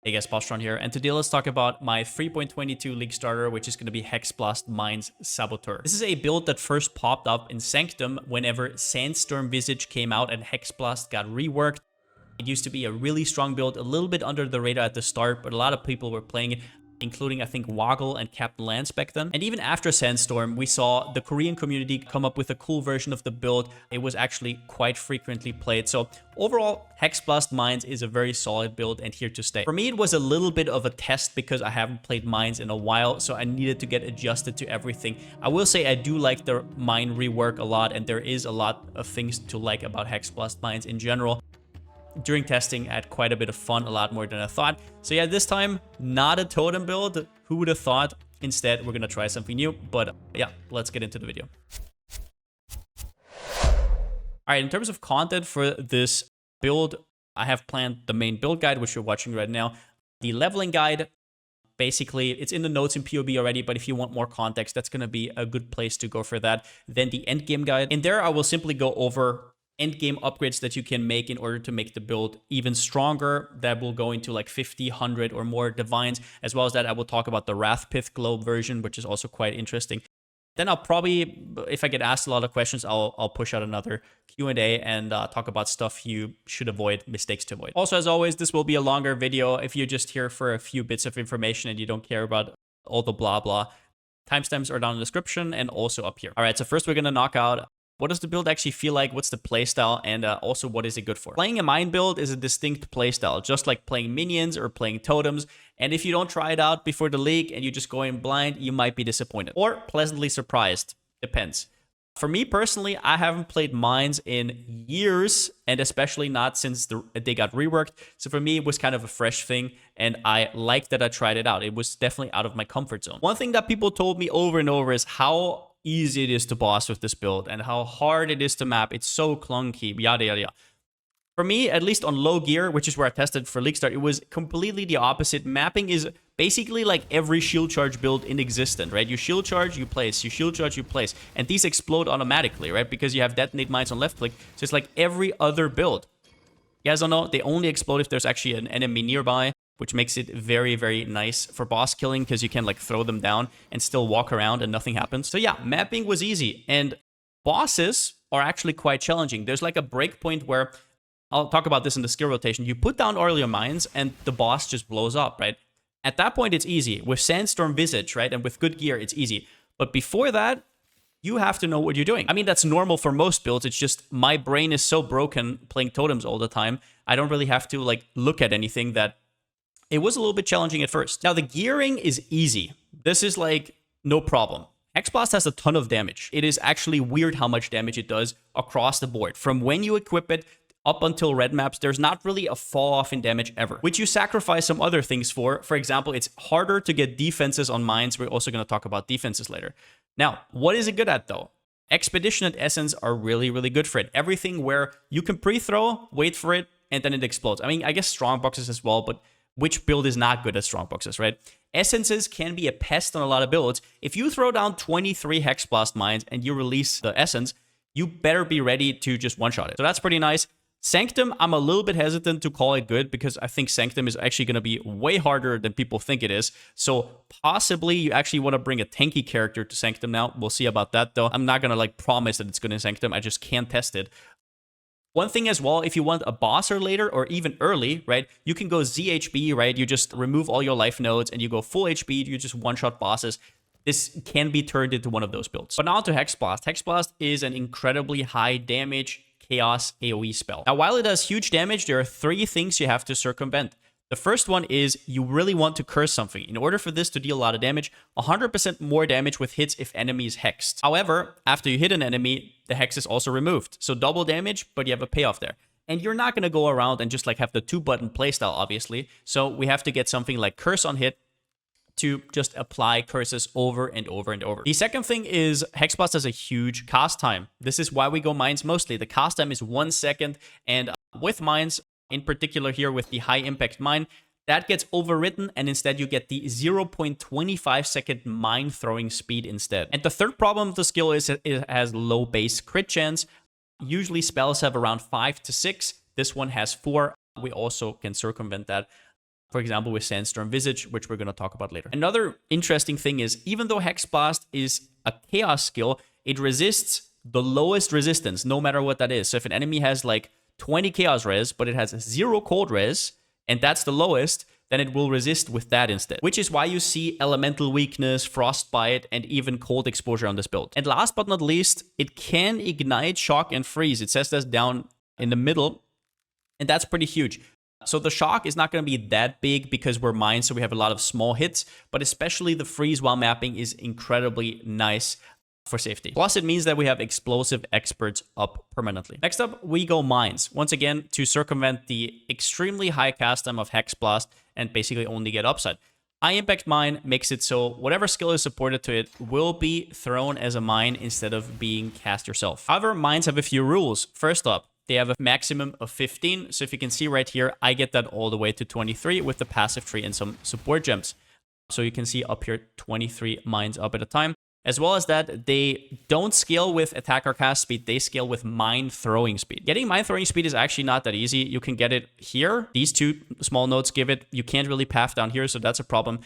Hey guys, Palsteron here, and today let's talk about my 3.22 Leaguestarter, which is going to be Hexblast Mechanics Saboteur. This is a build that first popped up in Sanctum whenever Sandstorm Visage came out and Hexblast got reworked. It used to be a really strong build, a little bit under the radar at the start, but a lot of people were playing it, including, I think, Woggle and Captain Lance back then. And even after Sandstorm, we saw the Korean community come up with a cool version of the build. It was actually quite frequently played. So overall, Hexblast Mines is a very solid build and here to stay. For me, it was a little bit of a test because I haven't played Mines in a while, so I needed to get adjusted to everything. I will say I do like the Mine rework a lot, and there is a lot of things to like about Hexblast Mines in general. During testing, I had quite a bit of fun, a lot more than I thought. So yeah, this time, not a totem build. Who would have thought? Instead, we're going to try something new. But yeah, let's get into the video. All right, in terms of content for this build, I have planned the main build guide, which you're watching right now. The leveling guide, basically, it's in the notes in POB already, but if you want more context, that's going to be a good place to go for that. Then the endgame guide. In there, I will simply go over endgame upgrades that you can make in order to make the build even stronger. That will go into like 50, 100 or more divines. As well as that, I will talk about the Wrathpith Globe version, which is also quite interesting. Then I'll probably, if I get asked a lot of questions, I'll push out another Q&A and talk about stuff you should avoid, mistakes to avoid. Also, as always, this will be a longer video. If you're just here for a few bits of information and you don't care about all the blah blah, timestamps are down in the description and also up here. All right, so first we're going to knock out what does the build actually feel like? What's the playstyle? And also, what is it good for? Playing a mine build is a distinct playstyle, just like playing minions or playing totems. And if you don't try it out before the league and you just go in blind, you might be disappointed or pleasantly surprised. Depends. For me personally, I haven't played mines in years, and especially not since they got reworked. So for me, it was kind of a fresh thing, and I liked that I tried it out. It was definitely out of my comfort zone. One thing that people told me over and over is how easy it is to boss with this build and how hard it is to map. It's so clunky, yada yada yada. For me, at least on low gear, which is where I tested for Leaguestart, it was completely the opposite. Mapping is basically like every shield charge build in existence, right? You shield charge, you place. You shield charge, you place. And these explode automatically, right? Because you have detonate mines on left click. So it's like every other build. You guys don't know, they only explode if there's actually an enemy nearby, which makes it very, very nice for boss killing because you can like throw them down and still walk around and nothing happens. So yeah, mapping was easy, and bosses are actually quite challenging. There's like a breakpoint where, I'll talk about this in the skill rotation, you put down all your mines and the boss just blows up, right? At that point, it's easy. With Sandstorm Visage, right, and with good gear, it's easy. But before that, you have to know what you're doing. I mean, that's normal for most builds. It's just my brain is so broken playing totems all the time. I don't really have to like look at anything that it was a little bit challenging at first. Now, the gearing is easy. This is like no problem. Hexblast has a ton of damage. It is actually weird how much damage it does across the board. From when you equip it up until red maps, there's not really a fall off in damage ever, which you sacrifice some other things for. For example, it's harder to get defenses on mines. We're also going to talk about defenses later. Now, what is it good at though? Expedition and Essence are really, really good for it. Everything where you can pre-throw, wait for it, and then it explodes. I mean, I guess strong boxes as well, but which build is not good at strong boxes, right? Essences can be a pest on a lot of builds. If you throw down 23 Hexblast Mines and you release the Essence, you better be ready to just one-shot it. So that's pretty nice. Sanctum, I'm a little bit hesitant to call it good because I think Sanctum is actually going to be way harder than people think it is. So possibly you actually want to bring a tanky character to Sanctum now. We'll see about that though. I'm not going to like promise that it's good in Sanctum. I just can't test it. One thing as well, if you want a bosser later or even early, right, you can go ZHB, right? You just remove all your life nodes and you go full HP, you just one-shot bosses. This can be turned into one of those builds. But now to Hexblast. Hexblast is an incredibly high damage chaos AoE spell. Now, while it does huge damage, there are three things you have to circumvent. The first one is you really want to curse something. In order for this to deal a lot of damage, 100% more damage with hits if enemy is hexed. However, after you hit an enemy, the hex is also removed. So double damage, but you have a payoff there. And you're not going to go around and just like have the 2-button playstyle, obviously. So we have to get something like curse on hit to just apply curses over and over and over. The second thing is Hexblast has a huge cast time. This is why we go mines mostly. The cast time is 1 second, and with mines, in particular here with the high impact mine, that gets overwritten, and instead you get the 0.25 second mine throwing speed instead. And the third problem of the skill is it has low base crit chance. Usually spells have around 5 to 6. This one has 4. We also can circumvent that. for example, with Sandstorm Visage, which we're going to talk about later. Another interesting thing is, even though Hexblast is a chaos skill, it resists the lowest resistance, no matter what that is. So if an enemy has like 20 chaos res, but it has 0 cold res, and that's the lowest, then it will resist with that instead. Which is why you see elemental weakness, frostbite, and even cold exposure on this build. And last but not least, it can ignite, shock, and freeze. It says that's down in the middle, and that's pretty huge. So the shock is not going to be that big because we're mines, so we have a lot of small hits, but especially the freeze while mapping is incredibly nice for safety. Plus, it means that we have explosive experts up permanently. Next up, we go mines. Once again, to circumvent the extremely high cast time of Hexblast and basically only get upside. High impact mine makes it so whatever skill is supported to it will be thrown as a mine instead of being cast yourself. However, mines have a few rules. First up, they have a maximum of 15. So if you can see right here, I get that all the way to 23 with the passive tree and some support gems. So you can see up here 23 mines up at a time. As well as that, they don't scale with attacker cast speed, they scale with mine throwing speed. Getting mine throwing speed is actually not that easy. You can get it here. These two small nodes give it. You can't really path down here, so that's a problem.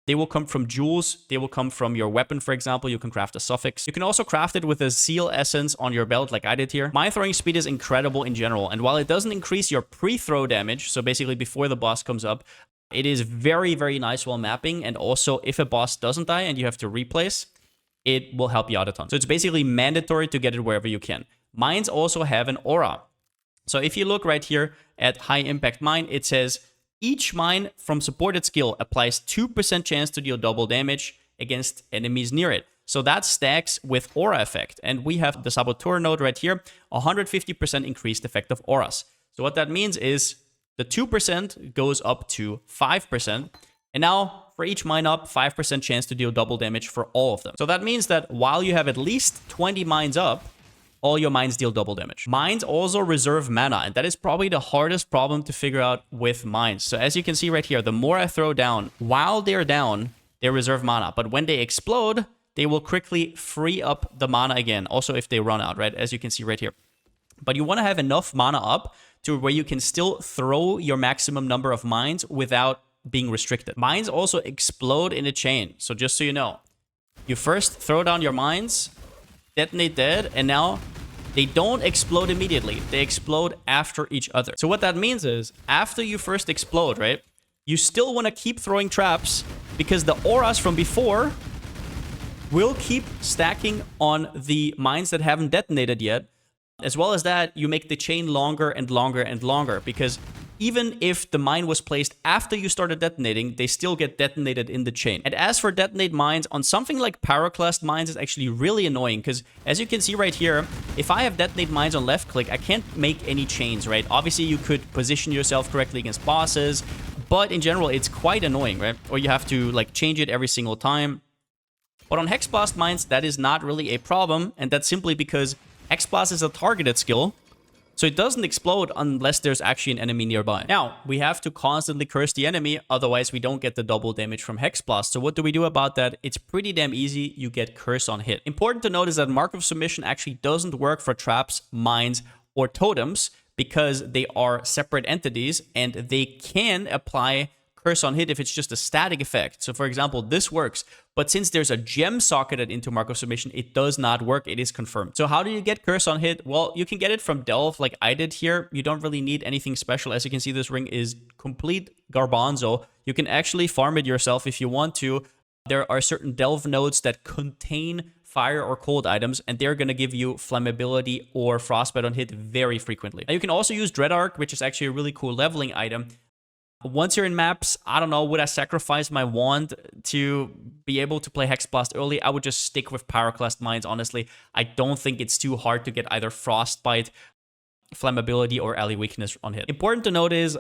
They will come from jewels. They will come from your weapon, for example. You can craft a suffix. You can also craft it with a seal essence on your belt like I did here. Mine throwing speed is incredible in general. And while it doesn't increase your pre-throw damage, so basically before the boss comes up, it is very, very nice while mapping. And also if a boss doesn't die and you have to replace, it will help you out a ton. So it's basically mandatory to get it wherever you can. Mines also have an aura. So if you look right here at high impact mine, it says each mine from supported skill applies 2% chance to deal double damage against enemies near it. So that stacks with aura effect. And we have the Saboteur node right here, 150% increased effect of auras. So what that means is the 2% goes up to 5%. And now for each mine up, 5% chance to deal double damage for all of them. So that means that while you have at least 20 mines up, all your mines deal double damage. Mines also reserve mana, and that is probably the hardest problem to figure out with mines. So as you can see right here, the more I throw down, while they're down, they reserve mana. But when they explode, they will quickly free up the mana again. Also if they run out, right? As you can see right here. But you want to have enough mana up to where you can still throw your maximum number of mines without being restricted. Mines also explode in a chain. So just so you know, you first throw down your mines, detonate dead, and now they don't explode immediately. They explode after each other. So what that means is after you first explode, right, you still want to keep throwing traps because the auras from before will keep stacking on the mines that haven't detonated yet. As well as that, you make the chain longer and longer and longer because even if the mine was placed after you started detonating, they still get detonated in the chain. And as for detonate mines, on something like Pyroclast mines, it's actually really annoying because as you can see right here, if I have detonate mines on left click, I can't make any chains, right? Obviously, you could position yourself correctly against bosses, but in general, it's quite annoying, right? Or you have to like change it every single time. But on Hexblast mines, that is not really a problem, and that's simply because Hexblast is a targeted skill. So it doesn't explode unless there's actually an enemy nearby. Now, we have to constantly curse the enemy, otherwise we don't get the double damage from Hexblast. So what do we do about that? It's pretty damn easy. You get curse on hit. Important to note is that Mark of Submission actually doesn't work for traps, mines, or totems because they are separate entities and they can apply curse on hit if it's just a static effect. So for example, this works, but since there's a gem socketed into Mark of Submission, it does not work. It is confirmed. So how do you get curse on hit? Well, you can get it from Delve like I did here. You don't really need anything special. As you can see, this ring is complete garbanzo. You can actually farm it yourself if you want to. There are certain Delve nodes that contain fire or cold items, and they're going to give you flammability or frostbite on hit very frequently. Now, you can also use Dread Arc, which is actually a really cool leveling item. Once you're in maps, I don't know, would I sacrifice my wand to be able to play Hexblast early? I would just stick with Pyroclast mines, honestly. I don't think it's too hard to get either Frostbite, Flammability, or Ally Weakness on hit. Important to note is,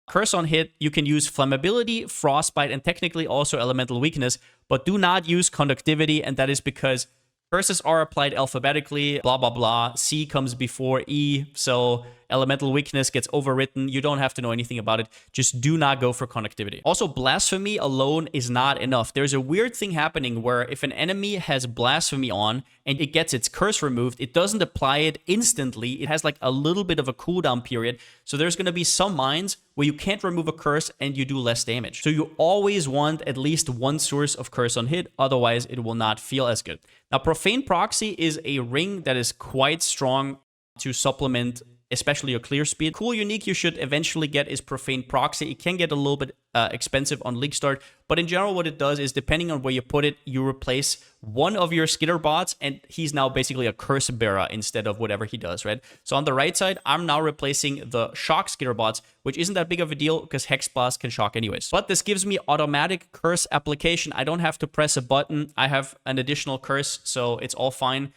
Curse on hit, you can use Flammability, Frostbite, and technically also Elemental Weakness, but do not use Conductivity, and that is because curses are applied alphabetically, blah, blah, blah. C comes before E, so elemental weakness gets overwritten. You don't have to know anything about it. Just do not go for connectivity. Also, blasphemy alone is not enough. There's a weird thing happening where if an enemy has blasphemy on and it gets its curse removed, it doesn't apply it instantly. It has like a little bit of a cooldown period. So there's going to be some mines where you can't remove a curse and you do less damage. So you always want at least one source of curse on hit, otherwise it will not feel as good. Now, Profane Proxy is a ring that is quite strong to supplement especially your clear speed. Cool unique you should eventually get is Profane Proxy. It can get a little bit expensive on Leaguestart, but in general what it does is, depending on where you put it, you replace one of your skitter bots and he's now basically a curse bearer instead of whatever he does, right? So on the right side, I'm now replacing the shock skitter bots, which isn't that big of a deal because Hexblast can shock anyways. But this gives me automatic curse application. I don't have to press a button. I have an additional curse, so it's all fine.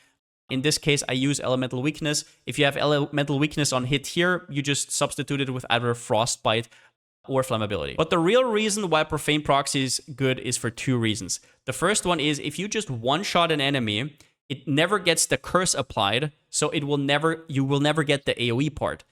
In this case, I use Elemental Weakness. If you have Elemental Weakness on hit here, you just substitute it with either Frostbite or Flammability. But the real reason why Profane Proxy is good is for two reasons. The first one is if you just one-shot an enemy, it never gets the curse applied, so you will never get the AoE part.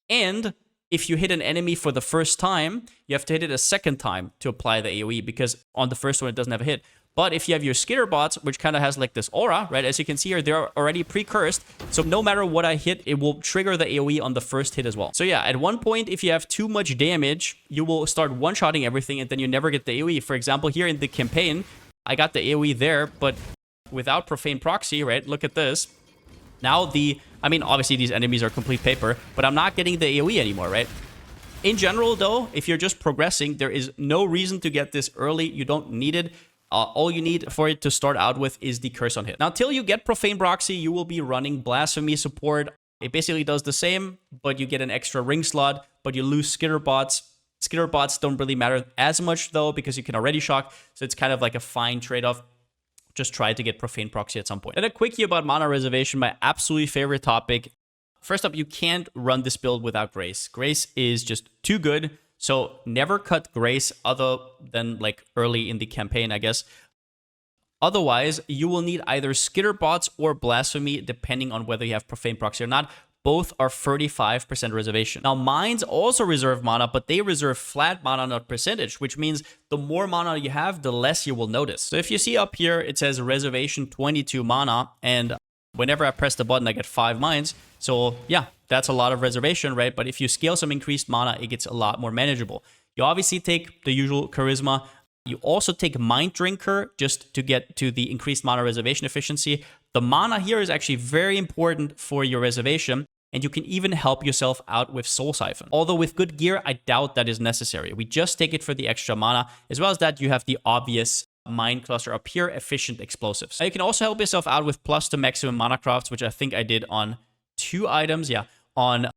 And if you hit an enemy for the first time, you have to hit it a second time to apply the AoE, because on the first one it doesn't have a hit. But if you have your skitter bots, which kind of has like this aura, right? As you can see here, they're already pre-cursed. So no matter what I hit, it will trigger the AoE on the first hit as well. So yeah, at one point, if you have too much damage, you will start one-shotting everything and then you never get the AoE. For example, here in the campaign, I got the AoE there, but without Profane Proxy, right? Look at this. Now I mean, obviously these enemies are complete paper, but I'm not getting the AoE anymore, right? In general though, if you're just progressing, there is no reason to get this early. You don't need it. All you need for it to start out with is the curse on hit. Now, till you get Profane Proxy, you will be running Blasphemy support. It basically does the same, but you get an extra ring slot, but you lose skitter bots. Skitter bots don't really matter as much, though, because you can already shock, so it's kind of like a fine trade-off. Just try to get Profane Proxy at some point. And a quickie about Mana Reservation, my absolutely favorite topic. First up, you can't run this build without Grace. Grace is just too good. So never cut Grace other than like early in the campaign, I guess. Otherwise, you will need either skitter bots or blasphemy, depending on whether you have Profane Proxy or not. Both are 35% reservation. Now, mines also reserve mana, but they reserve flat mana, not percentage, which means the more mana you have, the less you will notice. So if you see up here, it says reservation 22 mana, and whenever I press the button, I get 5 mines. So yeah, that's a lot of reservation, right? But if you scale some increased mana, it gets a lot more manageable. You obviously take the usual charisma. You also take Mind Drinker just to get to the increased mana reservation efficiency. The mana here is actually very important for your reservation, and you can even help yourself out with Soul Siphon. Although with good gear, I doubt that is necessary. We just take it for the extra mana. As well as that, you have the obvious Mind Cluster up here, efficient explosives. Now, you can also help yourself out with plus to maximum mana crafts, which I think I did on 2 items. Yeah, on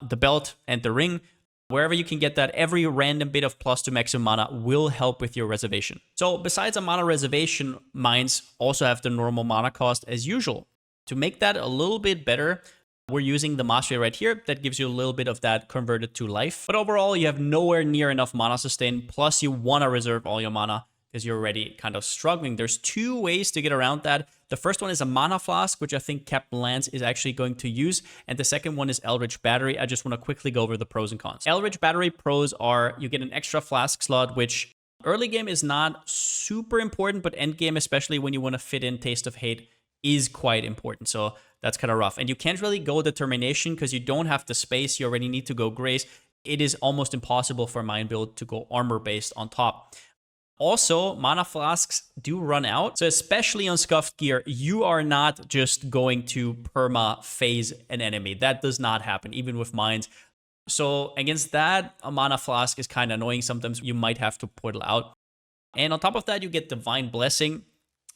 the belt and the ring. Wherever you can get that, every random bit of plus to maximum mana will help with your reservation. So besides a mana reservation, mines also have the normal mana cost as usual. To make that a little bit better, we're using the mastery right here. That gives you a little bit of that converted to life. But overall, you have nowhere near enough mana sustain. Plus, you want to reserve all your mana because you're already kind of struggling. There's 2 ways to get around that. The first one is a Mana Flask, which I think Captain Lance is actually going to use. And the second one is Eldritch Battery. I just want to quickly go over the pros and cons. Eldritch Battery pros are you get an extra flask slot, which early game is not super important, but end game, especially when you want to fit in Taste of Hate, is quite important. So that's kind of rough. And you can't really go Determination because you don't have the space. You already need to go Grace. It is almost impossible for Mind Build to go armor-based on top. Also, mana flasks do run out. So especially on scuffed gear, you are not just going to perma phase an enemy. That does not happen, even with mines. So against that, a mana flask is kind of annoying. Sometimes you might have to portal out. And on top of that, you get Divine Blessing,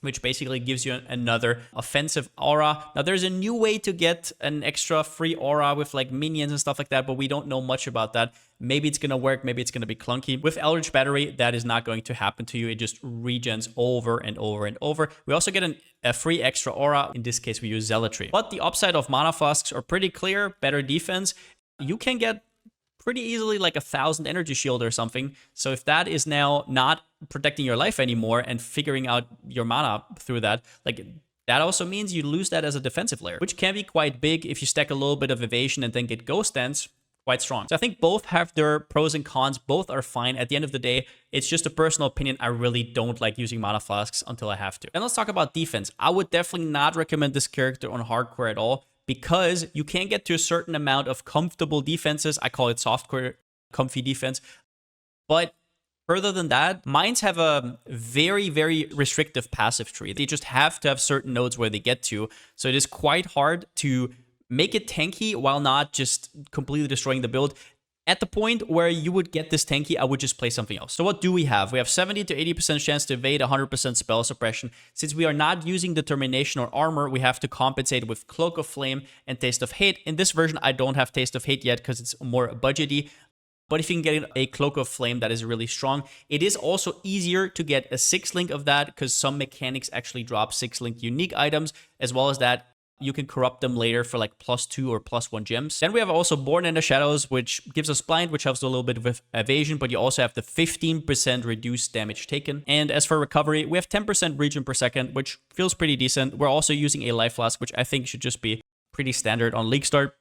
which basically gives you another offensive aura. Now, there's a new way to get an extra free aura with like minions and stuff like that, but we don't know much about that. Maybe it's going to work, maybe it's going to be clunky. With Eldritch Battery, that is not going to happen to you. It just regens over and over and over. We also get a free extra aura. In this case, we use Zealotry. But the upside of Mana Flasks are pretty clear. Better defense. You can get pretty easily like 1,000 energy shield or something. So if that is now not protecting your life anymore and figuring out your mana through that, like That also means you lose that as a defensive layer, which can be quite big if you stack a little bit of evasion and then get ghost dance. Quite strong. So I think both have their pros and cons. Both are fine. At the end of the day, it's just a personal opinion. I really don't like using mana flasks until I have to. And let's talk about defense. I would definitely not recommend this character on hardcore at all because you can get to a certain amount of comfortable defenses. I call it softcore comfy defense. But further than that, mines have a very, very restrictive passive tree. They just have to have certain nodes where they get to. So it is quite hard to make it tanky while not just completely destroying the build. At the point where you would get this tanky, I would just play something else. So what do we have? We have 70 to 80% chance to evade, 100% spell suppression. Since we are not using Determination or Armor, we have to compensate with Cloak of Flame and Taste of Hate. In this version, I don't have Taste of Hate yet because it's more budgety. But if you can get a Cloak of Flame that is really strong, it is also easier to get a 6-link of that because some mechanics actually drop 6-link unique items, as well as that you can corrupt them later for like +2 or +1 gems. Then we have also Born in the Shadows, which gives us Blind, which helps a little bit with evasion, but you also have the 15% reduced damage taken. And as for recovery, we have 10% regen per second, which feels pretty decent. We're also using a life flask, which I think should just be pretty standard on Leaguestart.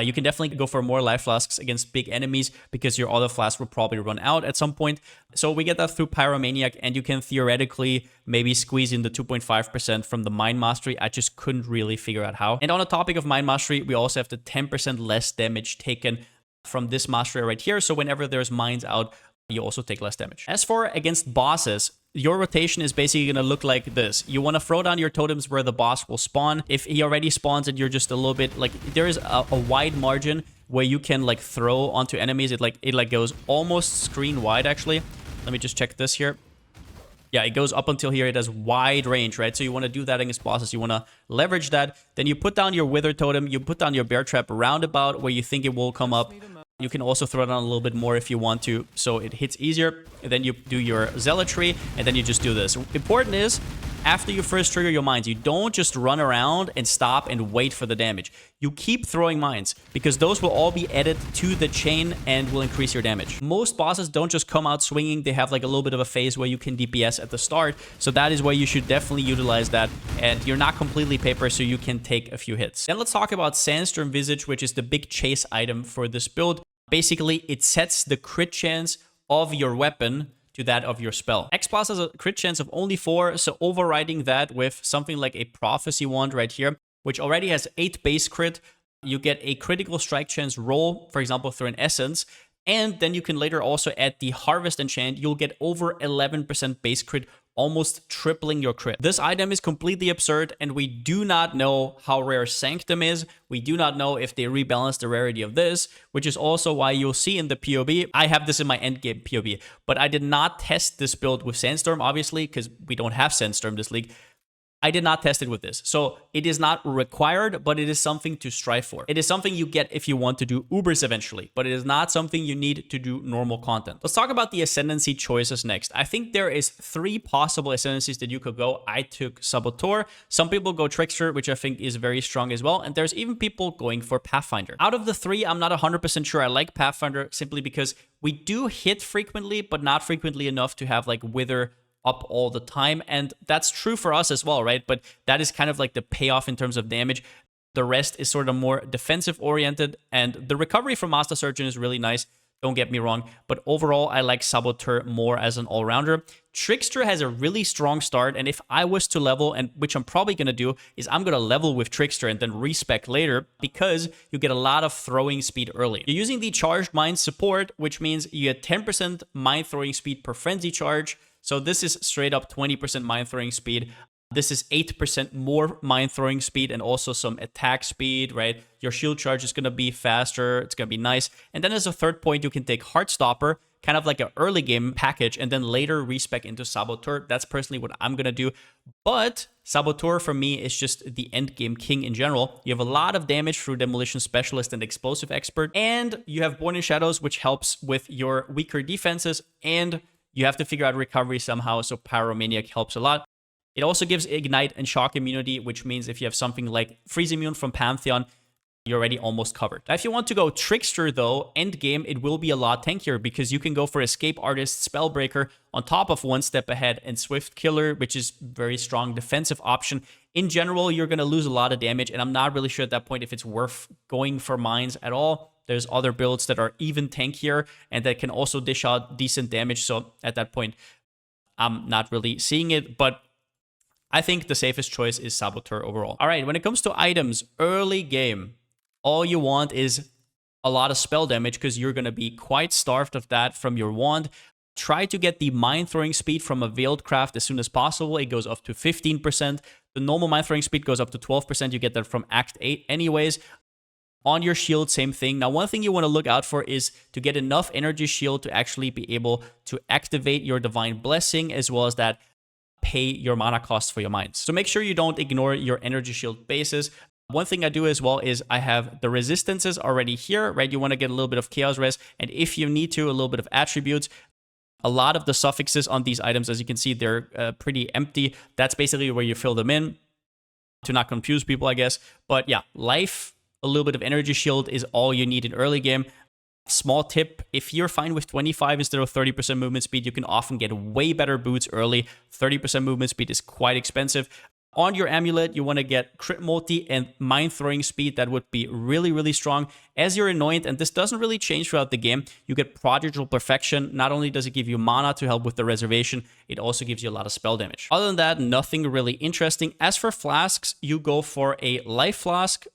You can definitely go for more life flasks against big enemies because your other flask will probably run out at some point. So we get that through Pyromaniac, and you can theoretically maybe squeeze in the 2.5% from the Mind Mastery. I just couldn't really figure out how. And on the topic of Mind Mastery, we also have the 10% less damage taken from this mastery right here. So whenever there's mines out, you also take less damage. As for against bosses, your rotation is basically going to look like this. You want to throw down your totems where the boss will spawn. If he already spawns and you're just a little bit like, there is a wide margin where you can like throw onto enemies. It goes almost screen wide actually. Let me just check this here. Yeah, it goes up until here. It has wide range, right? So you want to do that against bosses. You want to leverage that. Then you put down your Wither Totem. You put down your Bear Trap roundabout where you think it will come up. You can also throw it on a little bit more if you want to, so it hits easier. And then you do your Zealotry, and then you just do this. Important is, after you first trigger your mines, you don't just run around and stop and wait for the damage. You keep throwing mines, because those will all be added to the chain and will increase your damage. Most bosses don't just come out swinging. They have like a little bit of a phase where you can DPS at the start, so that is where you should definitely utilize that. And you're not completely paper, so you can take a few hits. Then let's talk about Sandstorm Visage, which is the big chase item for this build. Basically, it sets the crit chance of your weapon to that of your spell. Hexblast has a crit chance of only 4, so overriding that with something like a Prophecy Wand right here, which already has 8 base crit, you get a critical strike chance roll, for example, through an Essence, and then you can later also add the Harvest enchant. You'll get over 11% base crit, almost tripling your crit. This item is completely absurd, and we do not know how rare Sanctum is. We do not know if they rebalance the rarity of this, which is also why you'll see in the POB. I have this in my endgame POB, but I did not test this build with Sandstorm, obviously, because we don't have Sandstorm this league. I did not test it with this. So it is not required, but it is something to strive for. It is something you get if you want to do Ubers eventually, but it is not something you need to do normal content. Let's talk about the Ascendancy choices next. I think there is 3 possible Ascendancies that you could go. I took Saboteur. Some people go Trickster, which I think is very strong as well. And there's even people going for Pathfinder. Out of the 3, I'm not 100% sure I like Pathfinder simply because we do hit frequently, but not frequently enough to have like Wither up all the time, and that's true for us as well, right? But that is kind of like the payoff in terms of damage. The rest is sort of more defensive oriented, and the recovery from Master Surgeon is really nice, don't get me wrong, but overall I like Saboteur more as an all-rounder. Trickster has a really strong start, and if I was to level, and which I'm probably going to do, is I'm going to level with Trickster and then respec later, because you get a lot of throwing speed early. You're using the Charged Mind support, which means you get 10% mind throwing speed per frenzy charge. So this is straight up 20% mind throwing speed. This is 8% more mind throwing speed and also some attack speed, right? Your shield charge is going to be faster. It's going to be nice. And then as a third point, you can take Heartstopper, kind of like an early game package, and then later respec into Saboteur. That's personally what I'm going to do. But Saboteur for me is just the end game king in general. You have a lot of damage through Demolition Specialist and Explosive Expert. And you have Born in Shadows, which helps with your weaker defenses, and you have to figure out recovery somehow, so Pyromaniac helps a lot. It also gives Ignite and Shock immunity, which means if you have something like Freeze Immune from Pantheon, you're already almost covered. Now, if you want to go Trickster, though, end game, it will be a lot tankier because you can go for Escape Artist, Spellbreaker on top of One Step Ahead and Swift Killer, which is very strong defensive option. In general, you're going to lose a lot of damage, and I'm not really sure at that point if it's worth going for mines at all. There's other builds that are even tankier and that can also dish out decent damage, so at that point, I'm not really seeing it, but I think the safest choice is Saboteur overall. All right, when it comes to items, early game, all you want is a lot of spell damage because you're going to be quite starved of that from your wand. Try to get the Mind Throwing Speed from a Veiled Craft as soon as possible. It goes up to 15%. The normal Mind Throwing Speed goes up to 12%. You get that from Act 8 anyways. On your shield, same thing. Now, one thing you want to look out for is to get enough energy shield to actually be able to activate your Divine Blessing, as well as that pay your mana cost for your mines. So make sure you don't ignore your energy shield bases. One thing I do as well is I have the resistances already here, right? You want to get a little bit of Chaos Res, and if you need to, a little bit of attributes. A lot of the suffixes on these items, as you can see, they're pretty empty. That's basically where you fill them in to not confuse people, I guess. But yeah, life, a little bit of energy shield is all you need in early game. Small tip, if you're fine with 25 instead of 30% movement speed, you can often get way better boots early. 30% movement speed is quite expensive. On your amulet, you want to get crit multi and mind throwing speed. That would be really, really strong. As you're anointed, and this doesn't really change throughout the game, you get prodigal perfection. Not only does it give you mana to help with the reservation, it also gives you a lot of spell damage. Other than that, nothing really interesting. As for flasks, you go for a life flask.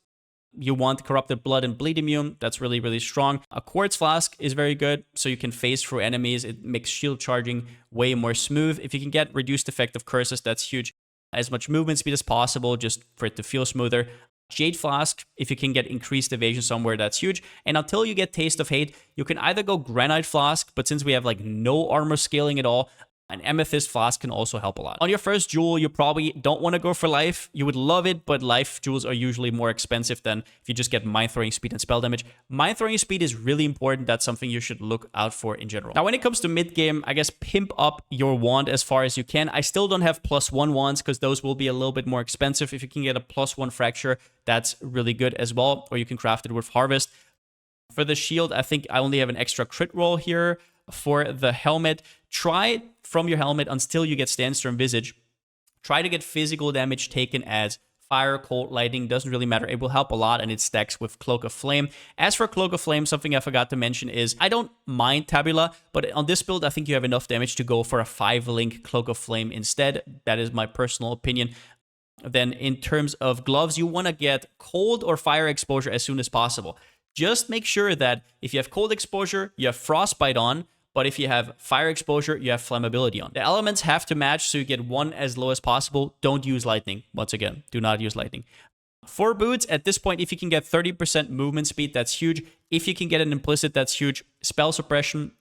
You want Corrupted Blood and Bleed Immune. That's really, really strong. A Quartz Flask is very good, so you can phase through enemies. It makes shield charging way more smooth. If you can get Reduced Effective Curses, that's huge. As much movement speed as possible, just for it to feel smoother. Jade Flask, if you can get increased evasion somewhere, that's huge. And until you get Taste of Hate, you can either go Granite Flask, but since we have like no armor scaling at all, an Amethyst Flask can also help a lot. On your first jewel, you probably don't want to go for life. You would love it, but life jewels are usually more expensive than if you just get Mind Throwing Speed and Spell Damage. Mind Throwing Speed is really important. That's something you should look out for in general. Now, when it comes to mid-game, I guess pimp up your wand as far as you can. I still don't have +1 wands because those will be a little bit more expensive. If you can get a +1 Fracture, that's really good as well, or you can craft it with Harvest. For the shield, I think I only have an extra crit roll here. For the helmet, try from your helmet until you get Sandstorm Visage. Try to get physical damage taken as fire, cold, lightning, doesn't really matter. It will help a lot, and it stacks with Cloak of Flame. As for Cloak of Flame, something I forgot to mention is I don't mind Tabula, but on this build, I think you have enough damage to go for a 5-link Cloak of Flame instead. That is my personal opinion. Then in terms of gloves, you want to get cold or fire exposure as soon as possible. Just make sure that if you have cold exposure, you have frostbite on, but if you have fire exposure, you have flammability on. The elements have to match, so you get one as low as possible. Don't use lightning. Once again, do not use lightning. For boots, at this point, if you can get 30% movement speed, that's huge. If you can get an implicit, that's huge. Spell suppression,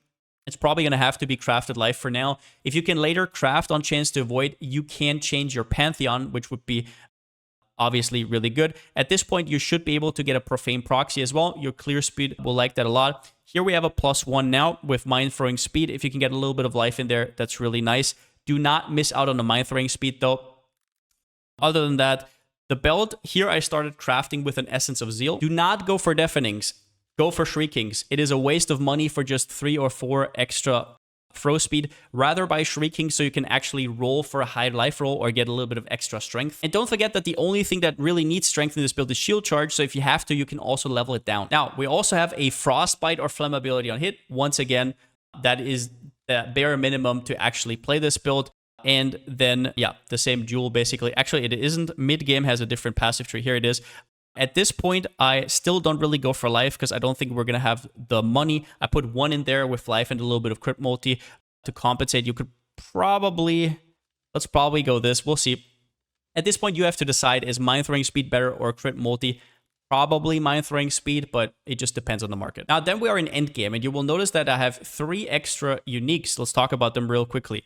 it's probably going to have to be crafted life for now. If you can later craft on Chance to Avoid, you can change your Pantheon, which would be obviously really good. At this point, you should be able to get a Profane Proxy as well. Your clear speed will like that a lot. Here we have a +1 now with Mind Throwing Speed. If you can get a little bit of life in there, that's really nice. Do not miss out on the Mind Throwing Speed though. Other than that, the belt, here I started crafting with an Essence of Zeal. Do not go for Deafenings. Go for Shriekings. It is a waste of money for just 3 or 4 extra throw speed. Rather buy Shrieking so you can actually roll for a high life roll or get a little bit of extra strength. And don't forget that the only thing that really needs strength in this build is shield charge, so if you have to, you can also level it down. Now, we also have a Frostbite or Flammability on hit. Once again, that is the bare minimum to actually play this build. And then, yeah, the same jewel basically. Actually, it isn't. Mid-game has a different passive tree. Here it is. At this point, I still don't really go for life because I don't think we're going to have the money. I put 1 in there with life and a little bit of crit multi to compensate. You could probably, let's probably go this. We'll see. At this point, you have to decide, is Mind Throwing Speed better or crit multi? Probably Mind Throwing Speed, but it just depends on the market. Now, then we are in endgame, and you will notice that I have 3 extra uniques. Let's talk about them real quickly.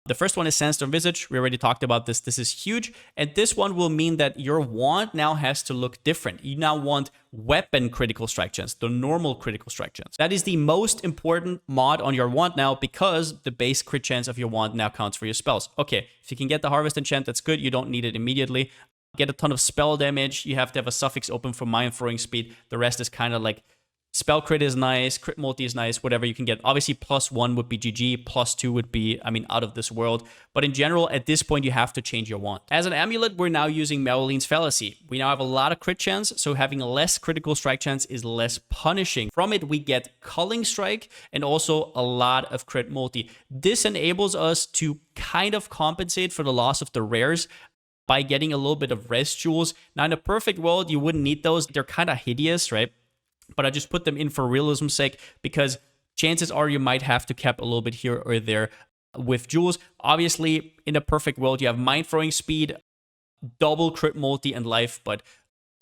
The first one is Sandstorm Visage. We already talked about this. This is huge. And this one will mean that your wand now has to look different. You now want weapon critical strike chance, the normal critical strike chance. That is the most important mod on your wand now because the base crit chance of your wand now counts for your spells. Okay, if you can get the Harvest enchant, that's good. You don't need it immediately. get a ton of spell damage. You have to have a suffix open for mind throwing speed. The rest is kind of like spell crit is nice, crit multi is nice, whatever you can get. Obviously, +1 would be GG, +2 would be, I mean, out of this world. But in general, at this point, you have to change your wand. As an amulet, we're now using Meroline's Fallacy. We now have a lot of crit chance, so having a less critical strike chance is less punishing. From it, we get Culling Strike and also a lot of crit multi. This enables us to kind of compensate for the loss of the rares by getting a little bit of res jewels. Now, in a perfect world, you wouldn't need those. They're kind of hideous, right? But I just put them in for realism's sake because chances are you might have to cap a little bit here or there with jewels. Obviously, in a perfect world, you have mind throwing speed, double crit multi and life, but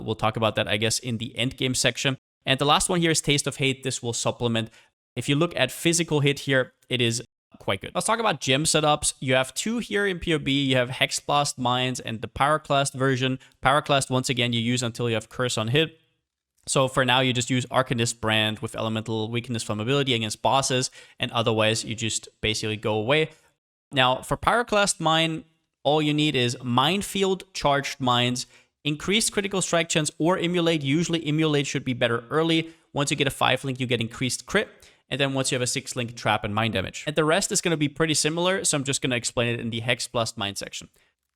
we'll talk about that, I guess, in the end game section. And the last one here is Taste of Hate. This will supplement. If you look at physical hit here, it is quite good. Let's talk about gem setups. You have two here in PoB. You have Hexblast Mines and the Pyroclast version. Pyroclast, once again, you use until you have Curse on hit. So for now, you just use Arcanist Brand with Elemental Weakness Flammability against bosses, and otherwise you just basically go away. Now, for Pyroclast Mine, all you need is Minefield, Charged Mines, increased critical strike chance, or Immolate. Usually Immolate should be better early. Once you get a 5-link, you get increased crit, and then once you have a 6-link, Trap and Mind Damage. And the rest is going to be pretty similar, so I'm just going to explain it in the Hexblast Mine section.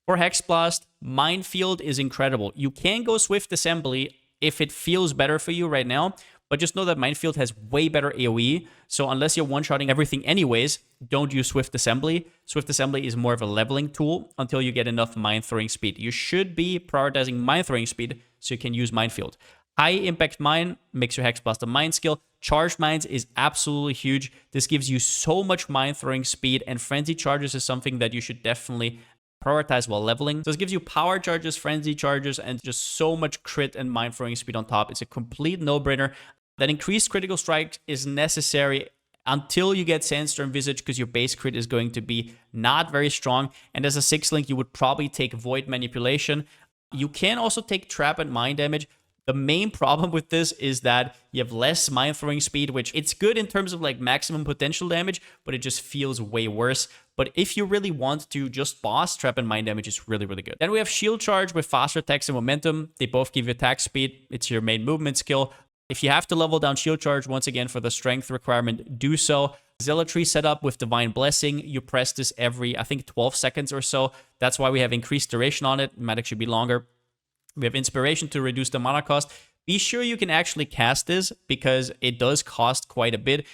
For Hexblast, Minefield is incredible. You can go Swift Assembly if it feels better for you right now, but just know that Minefield has way better AoE, so unless you're one-shotting everything anyways, don't use Swift Assembly. Swift Assembly is more of a leveling tool until you get enough mind-throwing speed. You should be prioritizing mind-throwing speed so you can use Minefield. High Impact Mine makes your Hexblast a Mind skill. Charged Mines is absolutely huge. This gives you so much mind-throwing speed, and Frenzy Charges is something that you should definitely prioritize while leveling. So this gives you power charges, frenzy charges, and just so much crit and mind throwing speed on top. It's a complete no-brainer. That increased critical strike is necessary until you get Sandstorm Visage because your base crit is going to be not very strong. And as a 6-link, you would probably take Void Manipulation. You can also take Trap and Mind Damage. The main problem with this is that you have less mind throwing speed, which it's good in terms of like maximum potential damage, but it just feels way worse. But if you really want to just boss, Trap and Mind Damage is really, really good. Then we have Shield Charge with faster attacks and momentum. They both give you attack speed. It's your main movement skill. If you have to level down Shield Charge, once again, for the strength requirement, do so. Zealotry setup with Divine Blessing. You press this every, I think, 12 seconds or so. That's why we have increased duration on it. It might actually be longer. We have Inspiration to reduce the mana cost. Be sure you can actually cast this because it does cost quite a bit.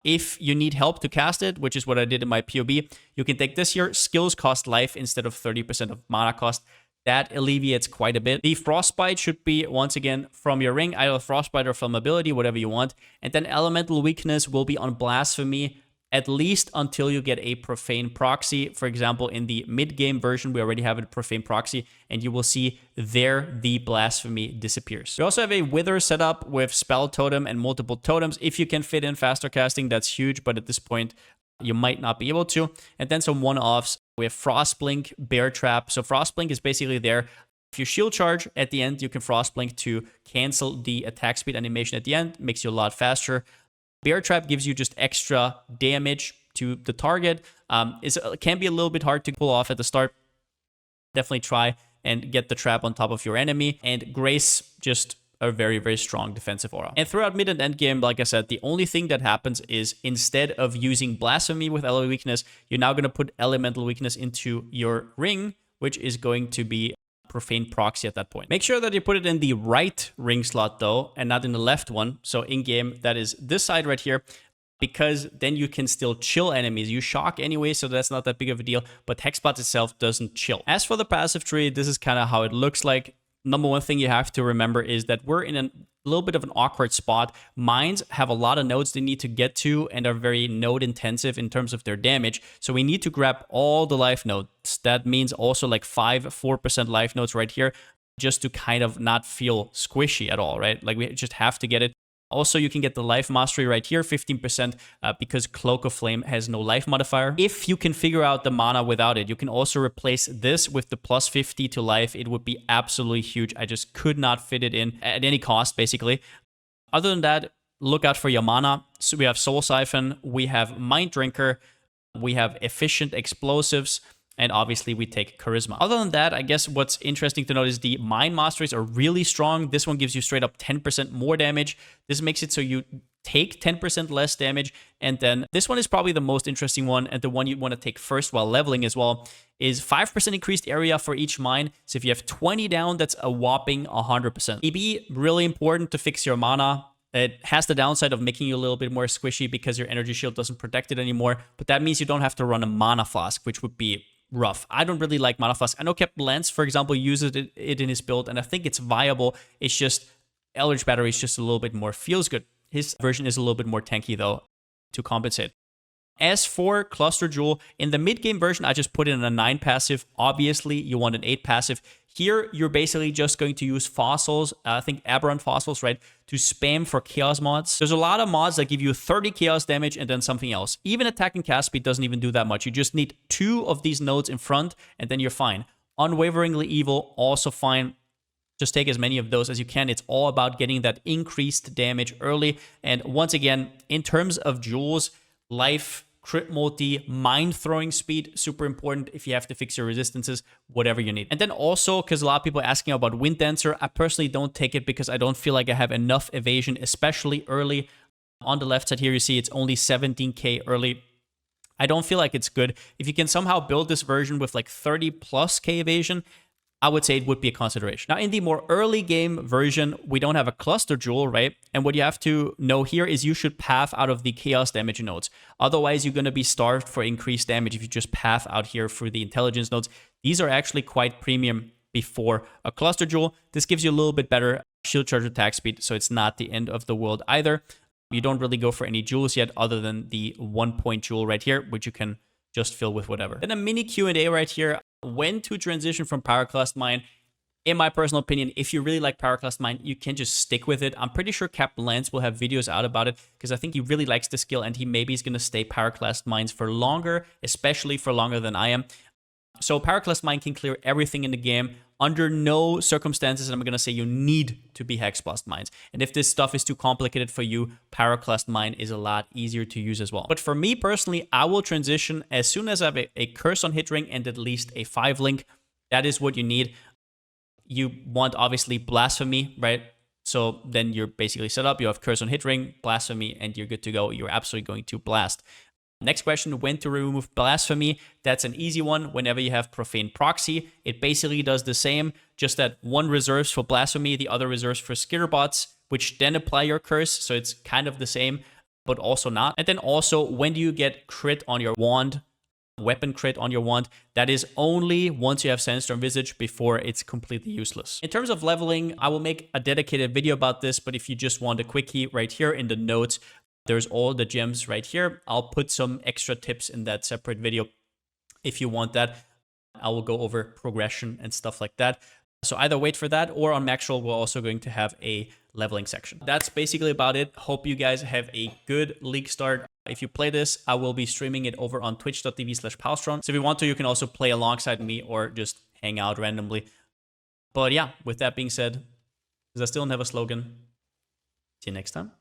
If you need help to cast it, which is what I did in my PoB, you can take this here. Skills cost life instead of 30% of mana cost. That alleviates quite a bit. The Frostbite should be, once again, from your ring, either Frostbite or Flammability, whatever you want. And then Elemental Weakness will be on Blasphemy, at least until you get a Profane Proxy. For example, in the mid-game version, we already have a Profane Proxy, and you will see there the Blasphemy disappears. We also have a Wither setup with Spell Totem and multiple totems. If you can fit in faster casting, that's huge, but at this point, you might not be able to. And then some one-offs. We have Frostblink, Bear Trap. So Frostblink is basically there. If you shield charge at the end, you can Frostblink to cancel the attack speed animation at the end. Makes you a lot faster. Bear Trap gives you just extra damage to the target. It can be a little bit hard to pull off at the start. Definitely try and get the trap on top of your enemy. And Grace, just a very, very strong defensive aura. And throughout mid and end game, like I said, the only thing that happens is instead of using Blasphemy with Elemental Weakness, you're now going to put Elemental Weakness into your ring, which is going to be Profane Proxy at that point. Make sure that you put it in the right ring slot though, and not in the left one. So in game, that is this side right here, because then you can still chill enemies. You shock anyway, so that's not that big of a deal, but Hexblast itself doesn't chill. As for the passive tree, this is kind of how it looks like. Number one thing you have to remember is that we're in a little bit of an awkward spot. Mines have a lot of nodes they need to get to and are very node intensive in terms of their damage. So we need to grab all the life nodes. That means also like 4% life nodes right here, just to kind of not feel squishy at all, right? Like we just have to get it. Also, you can get the life mastery right here, 15%, because Cloak of Flame has no life modifier. If you can figure out the mana without it, you can also replace this with the plus 50 to life. It would be absolutely huge. I just could not fit it in at any cost, basically. Other than that, look out for your mana. So we have Soul Siphon, we have Mind Drinker, we have Efficient Explosives, And obviously, we take Charisma. Other than that, I guess what's interesting to note is the Mind Masteries are really strong. This one gives you straight up 10% more damage. This makes it so you take 10% less damage. And then this one is probably the most interesting one, and the one you want to take first while leveling as well, is 5% increased area for each mine. So if you have 20 down, that's a whopping 100%. EB, really important to fix your mana. It has the downside of making you a little bit more squishy because your energy shield doesn't protect it anymore, but that means you don't have to run a mana flask, which would be rough. I don't really like mana flask. I know Captain Lance, for example, uses it in his build, and I think it's viable. It's just Eldritch Battery is just a little bit more feels good. His version is a little bit more tanky, though, to compensate. As for Cluster Jewel, in the mid-game version, I just put in a 9 passive. Obviously, you want an 8 passive. Here, you're basically just going to use fossils, I think aberrant fossils, right, to spam for chaos mods. There's a lot of mods that give you 30 chaos damage and then something else. Even attack and cast speed doesn't even do that much. You just need 2 of these nodes in front, and then you're fine. Unwaveringly Evil, also fine. Just take as many of those as you can. It's all about getting that increased damage early. And once again, in terms of jewels, life, crit multi, mind throwing speed, super important if you have to fix your resistances, whatever you need. And then also, because a lot of people are asking about Wind Dancer, I personally don't take it because I don't feel like I have enough evasion, especially early. On the left side here, you see it's only 17k early. I don't feel like it's good. If you can somehow build this version with like 30 plus k evasion, I would say it would be a consideration. Now, in the more early game version, we don't have a cluster jewel, right? And what you have to know here is you should path out of the chaos damage nodes. Otherwise, you're going to be starved for increased damage if you just path out here for the intelligence nodes. These are actually quite premium before a cluster jewel. This gives you a little bit better shield charge attack speed, so it's not the end of the world either. You don't really go for any jewels yet other than the 1-point jewel right here, which you can just fill with whatever. Then a mini Q&A right here. When to transition from Pyroclast Mine? In my personal opinion, if you really like Pyroclast Mine, you can just stick with it. I'm pretty sure Captain Lance will have videos out about it because I think he really likes the skill and he maybe is going to stay Pyroclast Mines for longer, especially for longer than I am. So Pyroclast Mine can clear everything in the game. Under no circumstances, I'm going to say you need to be Hexblast Mines. And if this stuff is too complicated for you, Pyroclast Mine is a lot easier to use as well. But for me personally, I will transition as soon as I have a curse on hit ring and at least a 5-link. That is what you need. You want, obviously, Blasphemy, right? So then you're basically set up. You have curse on hit ring, Blasphemy, and you're good to go. You're absolutely going to blast. Next question, when to remove Blasphemy? That's an easy one. Whenever you have Profane Proxy, it basically does the same, just that one reserves for Blasphemy, the other reserves for Skitterbots, which then apply your curse, so it's kind of the same, but also not. And then also, when do you get crit on your wand? Weapon crit on your wand? That is only once you have Sandstorm Visage, before it's completely useless. In terms of leveling, I will make a dedicated video about this, but if you just want a quickie right here in the notes, there's all the gems right here. I'll put some extra tips in that separate video if you want that. I will go over progression and stuff like that. So either wait for that, or on Maxroll, we're also going to have a leveling section. That's basically about it. Hope you guys have a good League start. If you play this, I will be streaming it over on twitch.tv/Palsteron. So if you want to, you can also play alongside me or just hang out randomly. But yeah, with that being said, because I still don't have a slogan, see you next time.